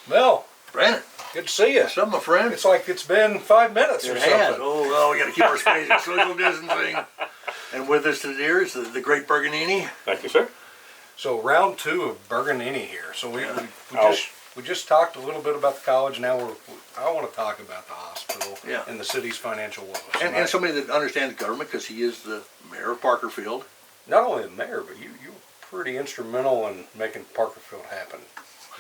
Mel, Brandon, good to see you. what's up, my friend? It's like it's been 5 minutes or It something. has. Oh, well, we got to keep our spacing, social distancing. And with us today is the great Berganini. Thank you, sir. So round 2 of Berganini here. So Yeah. we just talked a little bit about the college. Now I want to talk about the hospital Yeah. and the city's financial woes. And somebody that understands government, because he is the mayor of Parkerfield. Not only the mayor, but you were pretty instrumental in making Parkerfield happen.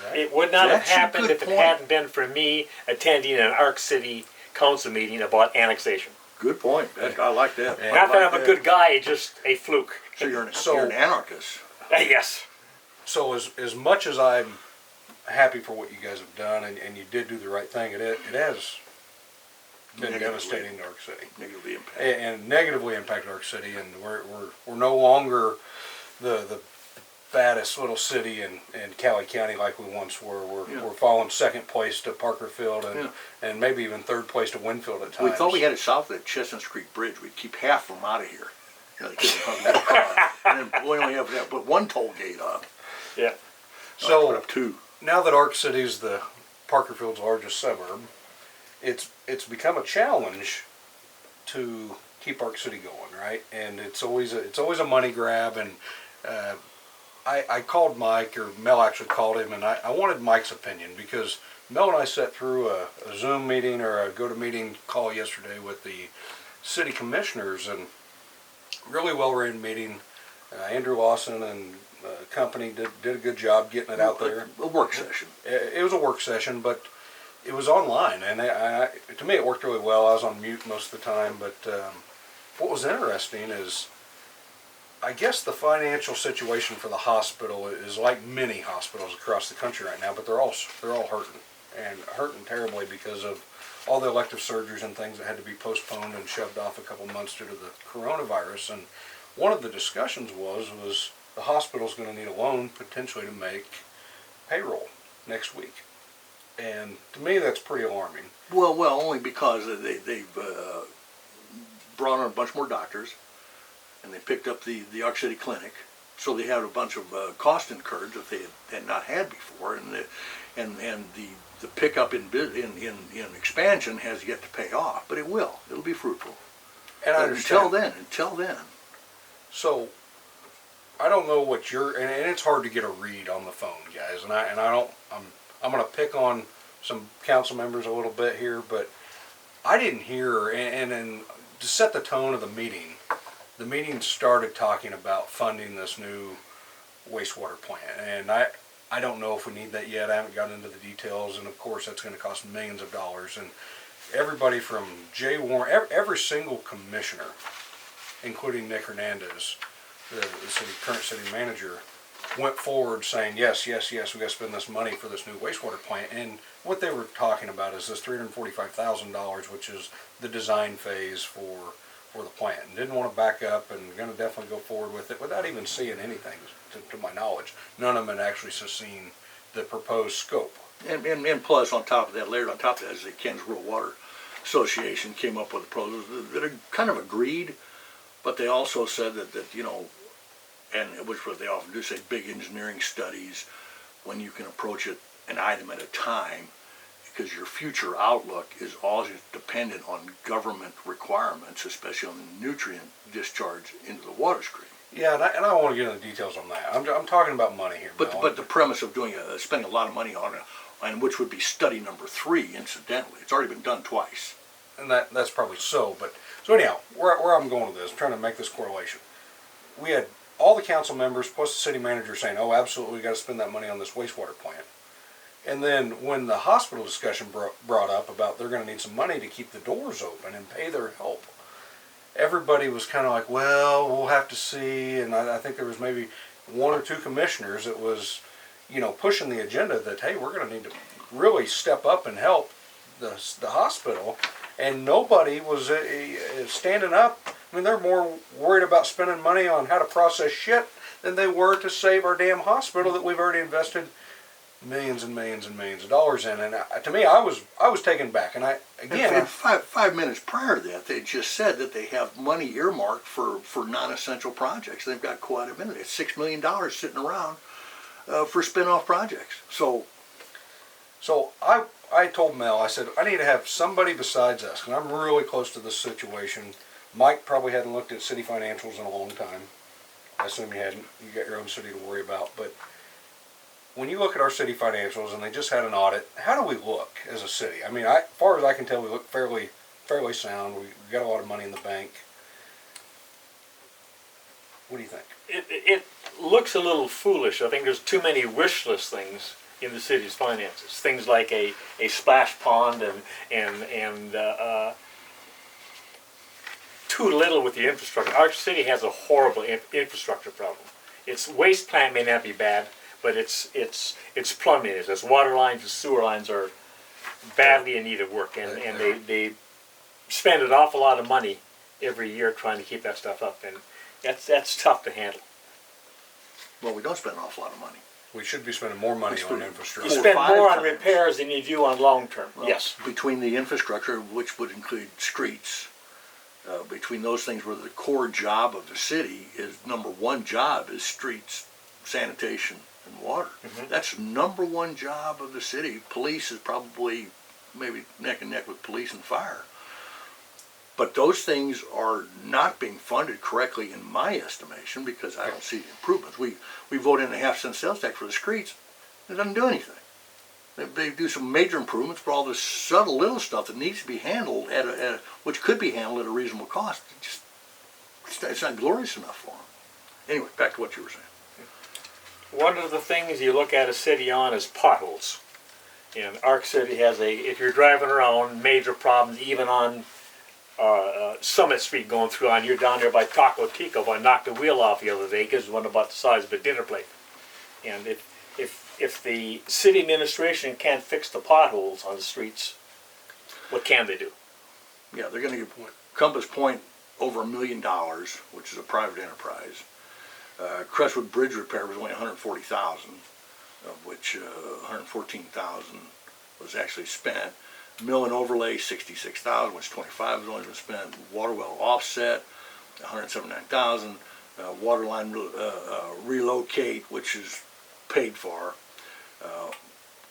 Right? It would not have That's a happened good if it point. hadn't been for me attending an Arc City council meeting about annexation. Good point. I like that. Yeah. I Not that like I'm a good guy, it's just a fluke. So you're an, So- you're an anarchist. Yes. So as much as I'm happy for what you guys have done, and you did do the right thing, it has been Negatively. devastating to Arc City. Negatively impacted. And negatively impacted Arc City, and we're no longer the fattest little city in Cali County like we once were. We're falling second place to Parkerfield and maybe even third place to Winfield at times. We thought we had it south of that Chestnut Creek Bridge. We'd keep half of them out of here. You know, they couldn't hug their car. And then we only have that, but one toll gate up. Yeah. So put up 2. now that Arc City is the Parkerfield's largest suburb, it's become a challenge to keep Arc City going, right? And it's always a money grab. And I called Mike, or Mel actually called him, and I wanted Mike's opinion because Mel and I sat through a Zoom meeting or a GoToMeeting call yesterday with the city commissioners, and really well-ran meeting. Andrew Lawson and company did a good job getting it out there. A work session. It was a work session, but it was online, and to me it worked really well. I was on mute most of the time, but what was interesting is I guess the financial situation for the hospital is like many hospitals across the country right now, but they're all hurting terribly because of all the elective surgeries and things that had to be postponed and shoved off a couple months due to the coronavirus. And one of the discussions was the hospital's going to need a loan potentially to make payroll next week. And to me, that's pretty alarming. Well, only because they've brought on a bunch more doctors, and they picked up the Arc City Clinic, so they had a bunch of cost incurred that they had not had before, and the pickup in expansion has yet to pay off, but it will. It'll be fruitful. And I understand. Until then. So I don't know what and it's hard to get a read on the phone, guys. I'm going to pick on some council members a little bit here, but I didn't hear, and to set the tone of the meeting started talking about funding this new wastewater plant, and I don't know if we need that yet. I haven't gotten into the details, and of course that's going to cost millions of dollars. And everybody from Jay Warren, every single commissioner, including Nick Hernandez, the current city manager, went forward saying, yes, we got to spend this money for this new wastewater plant. And what they were talking about is this $345,000, which is the design phase for the plant. And didn't want to back up, and going to definitely go forward with it without even seeing anything, to my knowledge. None of them had actually seen the proposed scope. And plus, on top of that, layered on top of that, is the Kansas Rural Water Association came up with a proposal that are kind of agreed, but they also said that and which what they often do, say big engineering studies, when you can approach it an item at a time, because your future outlook is always dependent on government requirements, especially on the nutrient discharge into the water stream. Yeah, and I want to get into the details on that. I'm talking about money here. But the premise of spending a lot of money on it, and which would be study number 3, incidentally, it's already been done twice. And that's probably so. But so anyhow, where I'm going with this, I'm trying to make this correlation. We had all the council members plus the city manager saying, "Oh, absolutely, we got to spend that money on this wastewater plant." And then when the hospital discussion brought up about they're going to need some money to keep the doors open and pay their help, everybody was kind of like, well, we'll have to see. And I think there was maybe 1 or 2 commissioners that was, pushing the agenda that, hey, we're going to need to really step up and help the hospital. And nobody was standing up. I mean, they're more worried about spending money on how to process shit than they were to save our damn hospital that we've already invested millions and millions and millions of dollars in. And to me, I was taken back. And And 5 minutes prior to that, they just said that they have money earmarked for non-essential projects. They've got quite a bit. It's $6 million sitting around for spin-off projects. So So I told Mel, I said, I need to have somebody besides us, because I'm really close to this situation. Mike probably hadn't looked at city financials in a long time. I assume you hadn't. You got your own city to worry about. But when you look at our city financials, and they just had an audit, how do we look as a city? I mean, as far as I can tell, we look fairly sound. We got a lot of money in the bank. What do you think? It looks a little foolish. I think there's too many wish list things in the city's finances. Things like a splash pond and too little with the infrastructure. Our city has a horrible infrastructure problem. Its waste plant may not be bad, but its plumbing is. Its water lines and sewer lines are badly in need of work, and they spend an awful lot of money every year trying to keep that stuff up, and that's tough to handle. Well, we don't spend an awful lot of money. We should be spending more money on You infrastructure. spend more on times. repairs than you do on long term. Well, Yes. between the infrastructure, which would include streets, between those things where the core job of the city is, number one job is streets, sanitation, and water. Mhm. That's number one job of the city. Police is probably maybe neck and neck with police and fire. But those things are not being funded correctly in my estimation, because I don't see the improvements. We vote in a half-cent sales tax for the streets. It doesn't do anything. They do some major improvements, but all this subtle little stuff that needs to be handled which could be handled at a reasonable cost, it's not glorious enough for them. Anyway, back to what you were saying. One of the things you look at a city on is potholes. And Arc City has if you're driving around, major problems even on Summit Street going through on. You're down there by Taco Tico. I knocked the wheel off the other day because it was about the size of a dinner plate. And if the city administration can't fix the potholes on the streets, what can they do? Yeah, they're going to give Compass Point over $1 million, which is a private enterprise. Crestwood Bridge repair was only $140,000, of which $114,000 was actually spent. Mill and overlay $66,000, which $25,000 has only been spent. Water well offset $179,000. Water line relocate, which is paid for.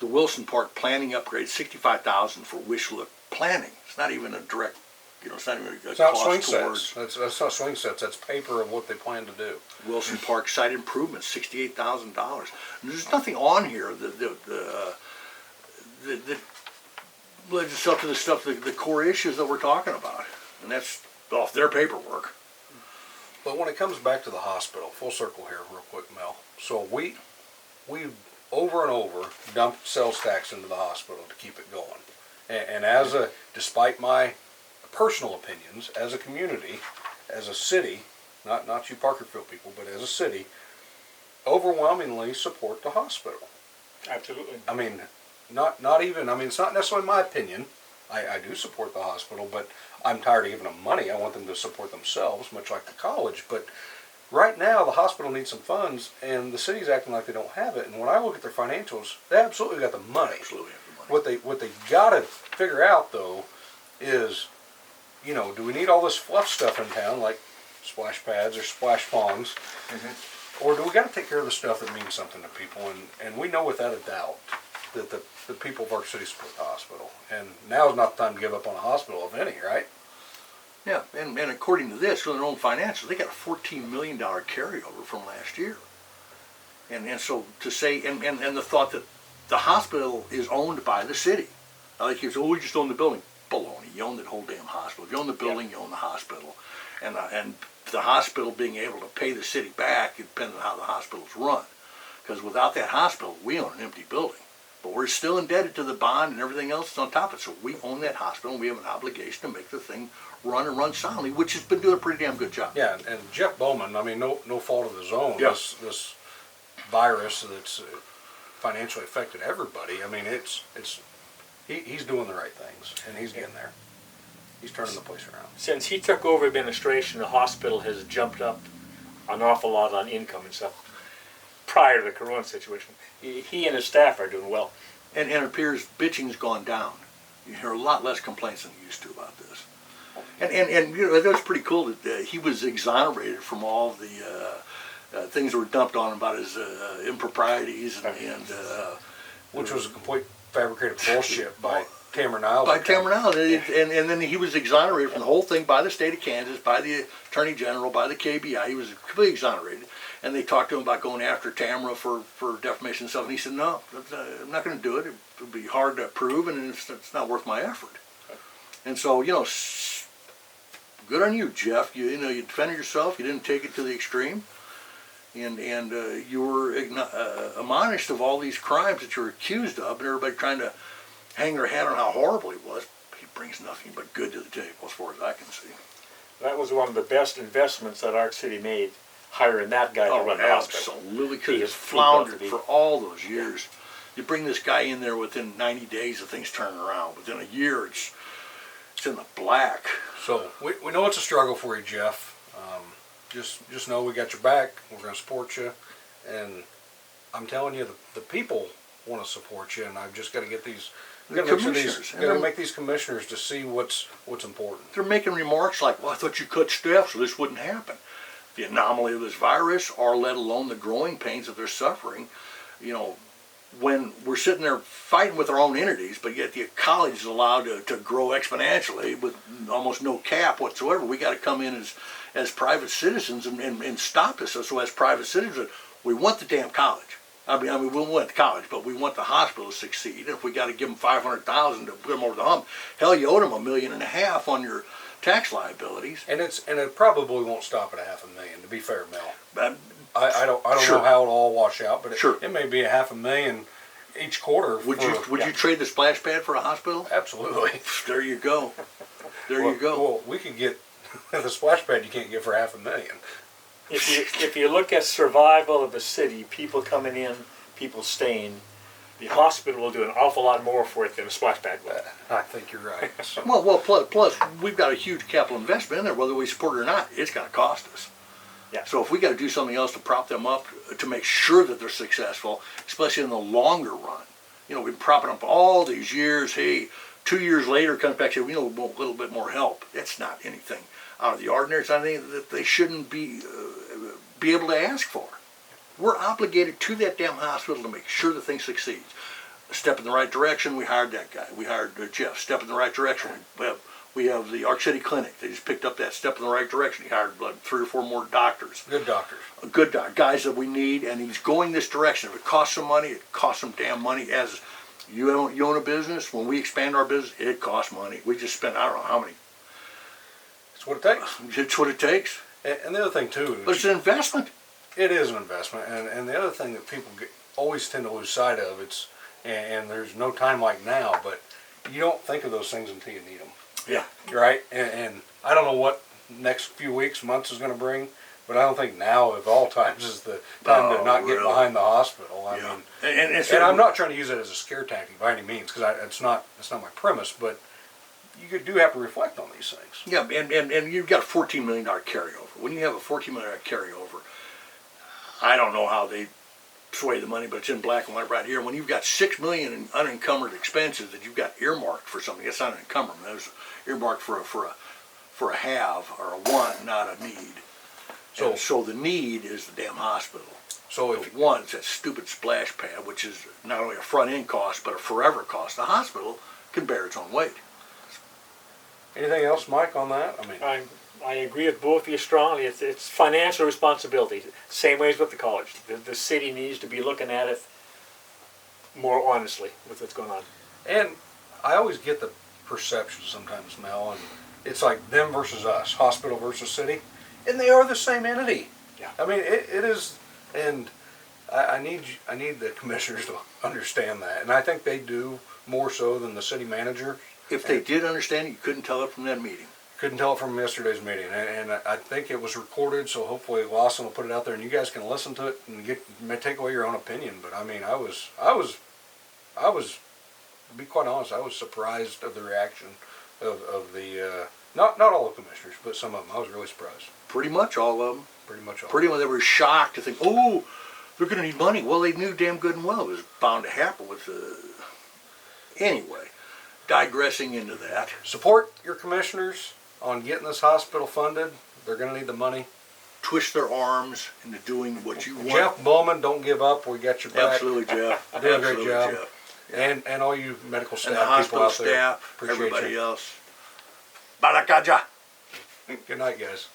The Wilson Park planning upgrade $65,000 for wish look planning. It's not even a direct, it's not even a It's not swing cost towards. sets. That's not swing sets. That's paper of what they plan to do. Wilson Park site improvements, $68,000. There's nothing on here that lends itself to the core issues that we're talking about, and that's off their paperwork. But when it comes back to the hospital, full circle here, real quick, Mel. So we over and over dumped sales tax into the hospital to keep it going, and despite my personal opinions, as a community, as a city, not you Parkerfield people, but as a city, overwhelmingly support the hospital. Absolutely. I mean, not even, I mean, it's not necessarily my opinion. I do support the hospital, but I'm tired of giving them money. I want them to support themselves, much like the college. But right now, the hospital needs some funds, and the city's acting like they don't have it. And when I look at their financials, they absolutely got the money. Absolutely have the money. What they got to figure out, though, is, do we need all this fluff stuff in town, like splash pads or splash ponds? Mm-hmm. Or do we got to take care of the stuff that means something to people? And we know without a doubt that the people of our city support the hospital. And now's not the time to give up on a hospital, if any, right? Yeah, and according to this, from their own financials, they got a $14 million carryover from last year. And so to say, and the thought that the hospital is owned by the city. Like you say, we just own the building. Baloney. You own the whole damn hospital. If you own the building, you own the hospital. And the hospital being able to pay the city back, it depends on how the hospital's run. Because without that hospital, we own an empty building. But we're still indebted to the bond and everything else that's on top of it. So we own that hospital, and we have an obligation to make the thing run and run soundly, which has been doing a pretty damn good job. Yeah, and Jeff Bowman, I mean, no fault of his own. Yeah. This virus that's financially affected everybody. I mean, he's doing the right things, and he's getting there. He's turning the place around. Since he took over administration, the hospital has jumped up an awful lot on income and stuff. Prior to the corona situation, he and his staff are doing well. And it appears bitching's gone down. You hear a lot less complaints than you used to about this. And that was pretty cool that he was exonerated from all the things that were dumped on him about his improprieties and which was a complete fabricated bullshit by Tamara Niles. By Tamara Niles, and then he was exonerated from the whole thing by the state of Kansas, by the Attorney General, by the KBI. He was completely exonerated. And they talked to him about going after Tamara for defamation and stuff, and he said, no, I'm not going to do it. It would be hard to prove, and it's not worth my effort. And so, you know, good on you, Jeff. You know, you defended yourself. You didn't take it to the extreme. And you were admonished of all these crimes that you're accused of, and everybody trying to hang their hat on how horrible he was. He brings nothing but good to the table, as far as I can see. That was one of the best investments that Ark City made, hiring that guy to run the hospital. Absolutely, because He it's is floundered for all those years. You bring this guy in there within 90 days, the thing's turning around. Within a year, it's in the black. So we know it's a struggle for you, Jeff. Just know we got your back. We're going to support you, and I'm telling you, the people want to support you, and I've just got to get these. Got to make these commissioners to see what's important. They're making remarks like, "Well, I thought you cut staff so this wouldn't happen." The anomaly of this virus, or let alone the growing pains that they're suffering, you know, when we're sitting there fighting with our own entities, but yet the college is allowed to grow exponentially with almost no cap whatsoever. We got to come in as private citizens and stop this. So as private citizens, we want the damn college. I mean, we want the college, but we want the hospital to succeed. And if we got to give them $500,000 to put them over the hump, hell, you owe them $1.5 million on your tax liabilities. And it probably won't stop at $500,000. To be fair, Mel. But I don't Sure. know how it'll all wash out, but Sure. it may be $500,000 each quarter. Would you trade the splash pad for a hospital? Absolutely. There you go. There you go. Well, we could get the splash pad you can't get for $500,000. If you look at survival of a city, people coming in, people staying, the hospital will do an awful lot more for it than a splash pad will. I think you're right. So, Well, plus we've got a huge capital investment in there, whether we support it or not. It's going to cost us. Yeah. So if we got to do something else to prop them up to make sure that they're successful, especially in the longer run, you know, we've been propping up all these years. Hey, 2 years later, comes back and says, we need a little bit more help. That's not anything out of the ordinary. It's not anything that they shouldn't be able to ask for. We're obligated to that damn hospital to make sure the thing succeeds. A step in the right direction, we hired that guy. We hired Jeff. Step in the right direction. We have the Ark City Clinic. They just picked up that step in the right direction. He hired like 3 or 4 more doctors. good doctors. Guys that we need, and he's going this direction. If it costs some money, it costs some damn money. As you own a business, when we expand our business, it costs money. We just spent, I don't know how many. It's what it takes. It's what it takes. And the other thing, too, But it's an investment. it is an investment. And the other thing that people always tend to lose sight of, and there's no time like now, but you don't think of those things until you need them. Yeah. Right? And I don't know what next few weeks, months is going to bring, but I don't think now of all times is the time to not get really? behind the hospital. I mean, and I'm not trying to use it as a scare tactic by any means, because it's not my premise, but you do have to reflect on these things. Yeah, and you've got a $14 million carryover. When you have a $14 million carryover, I don't know how they sway the money, but it's in black and white right here. When you've got $6 million in unencumbered expenses that you've got earmarked for something, it's not unencumbered. That was earmarked for a have or a want, not a need. So the need is the damn hospital. So if one, it's that stupid splash pad, which is not only a front end cost but a forever cost. The hospital can bear its own weight. Anything else, Mike, on that? I mean, I agree with both of you strongly. It's financial responsibility. Same way as with the college. The city needs to be looking at it more honestly with what's going on. and I always get the perception sometimes, Mel, and it's like them versus us, hospital versus city, and they are the same entity. Yeah. I mean, it is, and I need the commissioners to understand that, and I think they do more so than the city manager. If they did understand it, you couldn't tell it from that meeting. Couldn't tell it from yesterday's meeting, and I think it was recorded, so hopefully Lawson will put it out there, and you guys can listen to it and take away your own opinion. But I mean, I was, to be quite honest, I was surprised of the reaction of the not all the commissioners, but some of them. I was really surprised. Pretty much all of them. Pretty much all. Pretty much, they were shocked to think, oh, they're going to need money. Well, they knew damn good and well it was bound to happen with anyway. Digressing into that. Support your commissioners on getting this hospital funded. They're going to need the money. Twist their arms into doing what you want. Jeff Bowman, don't give up. We got your back. Absolutely, Jeff. Doing a great job. Jeff. And all you medical staff And the people hospital out there. staff, Appreciate everybody you. else. Barakaja. Good night, guys.